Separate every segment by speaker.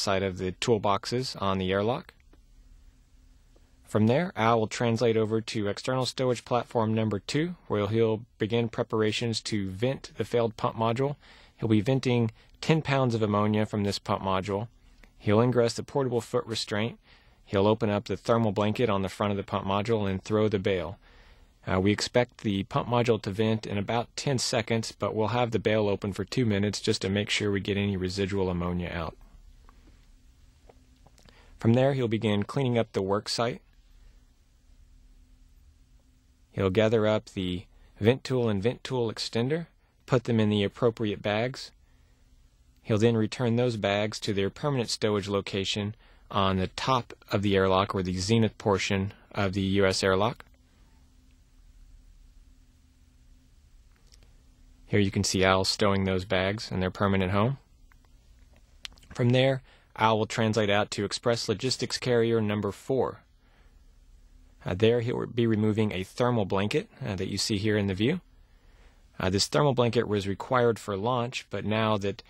Speaker 1: outside of the toolboxes on the airlock. From there, Al will translate over to external stowage platform number 2, where he'll begin preparations to vent the failed pump module. He'll be venting 10 pounds of ammonia from this pump module. He'll ingress the portable foot restraint. He'll open up the thermal blanket on the front of the pump module and throw the bail. We expect the pump module to vent in about 10 seconds, but we'll have the bail open for 2 minutes just to make sure we get any residual ammonia out. From there, he'll begin cleaning up the work site. He'll gather up the vent tool and vent tool extender, put them in the appropriate bags. He'll then return those bags to their permanent stowage location on the top of the airlock, or the zenith portion of the U.S. airlock. Here you can see Al stowing those bags in their permanent home. From there, Al will translate out to Express Logistics Carrier number 4. There he'll be removing a thermal blanket that you see here in the view. This thermal blanket was required for launch, but now that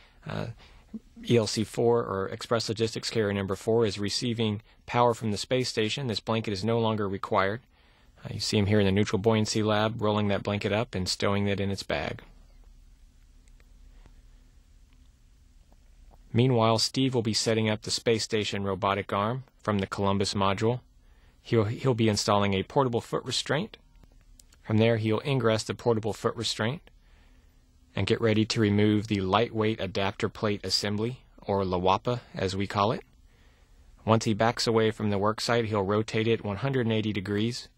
Speaker 1: ELC-4, or Express Logistics Carrier number 4, is receiving power from the space station, this blanket is no longer required. You see him here in the neutral buoyancy lab rolling that blanket up and stowing it in its bag. Meanwhile, Steve will be setting up the space station robotic arm from the Columbus module. He'll be installing a portable foot restraint. From there, he'll ingress the portable foot restraint and get ready to remove the lightweight adapter plate assembly, or LAWAPA as we call it. Once he backs away from the work site, he'll rotate it 180 degrees.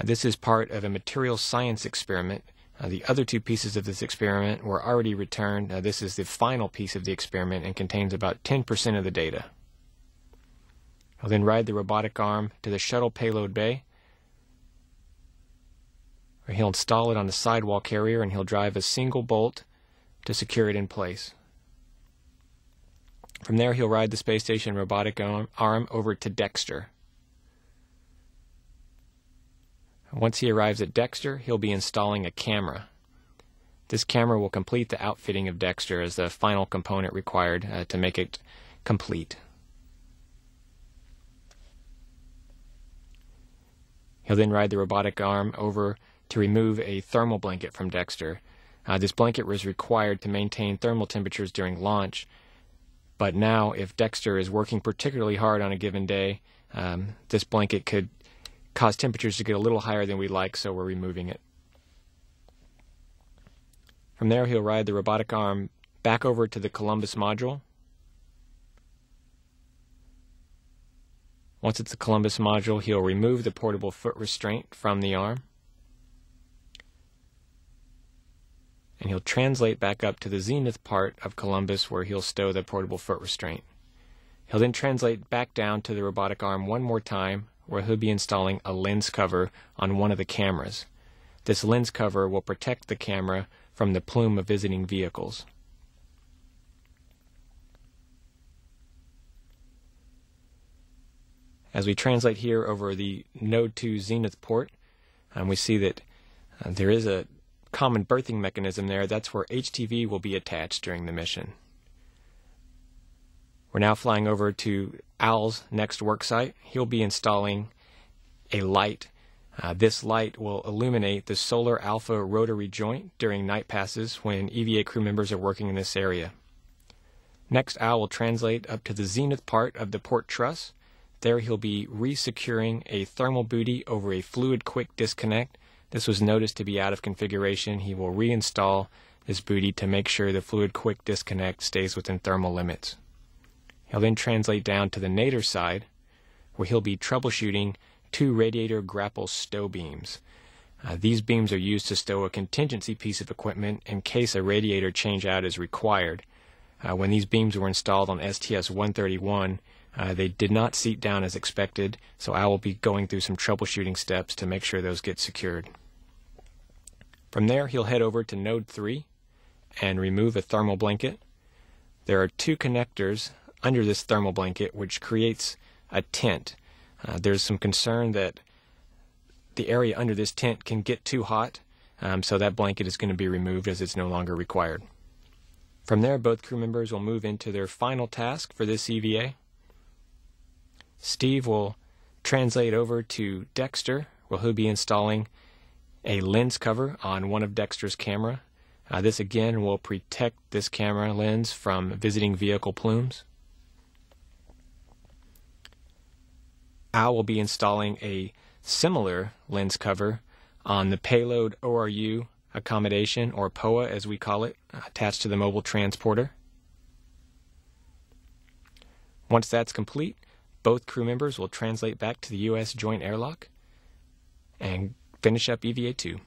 Speaker 1: This is part of a material science experiment. The other 2 pieces of this experiment were already returned. This is the final piece of the experiment and contains about 10% of the data. He'll then ride the robotic arm to the shuttle payload bay, where he'll install it on the sidewall carrier, and he'll drive a single bolt to secure it in place. From there, he'll ride the space station robotic arm over to Dextre. Once he arrives at Dextre, he'll be installing a camera. This camera will complete the outfitting of Dextre as the final component required to make it complete. He'll then ride the robotic arm over to remove a thermal blanket from Dextre. This blanket was required to maintain thermal temperatures during launch, but now if Dextre is working particularly hard on a given day, this blanket could cause temperatures to get a little higher than we'd like, so we're removing it. From there, he'll ride the robotic arm back over to the Columbus module. Once it's the Columbus module, he'll remove the portable foot restraint from the arm. And he'll translate back up to the zenith part of Columbus, where he'll stow the portable foot restraint. He'll then translate back down to the robotic arm one more time, where he'll be installing a lens cover on one of the cameras. This lens cover will protect the camera from the plume of visiting vehicles. As we translate here over the Node 2 Zenith port, we see that there is a common berthing mechanism there. That's where HTV will be attached during the mission. We're now flying over to Al's next work site. He'll be installing a light. This light will illuminate the solar alpha rotary joint during night passes when EVA crew members are working in this area. Next, Al will translate up to the zenith part of the port truss. There he'll be resecuring a thermal booty over a fluid quick disconnect. This was noticed to be out of configuration. He will reinstall this booty to make sure the fluid quick disconnect stays within thermal limits. He'll then translate down to the nadir side, where he'll be troubleshooting 2 radiator grapple stow beams. These beams are used to stow a contingency piece of equipment in case a radiator change-out is required. When these beams were installed on STS-133, they did not seat down as expected, so I will be going through some troubleshooting steps to make sure those get secured. From there, he'll head over to Node 3 and remove a thermal blanket. There are 2 connectors under this thermal blanket, which creates a tent. There's some concern that the area under this tent can get too hot, so that blanket is going to be removed as it's no longer required. From there, both crew members will move into their final task for this EVA. Steve will translate over to Dextre, where he'll be installing a lens cover on one of Dextre's camera. This again will protect this camera lens from visiting vehicle plumes. Al will be installing a similar lens cover on the payload ORU accommodation, or POA as we call it, attached to the mobile transporter. Once that's complete, both crew members will translate back to the U.S. joint airlock and finish up EVA2.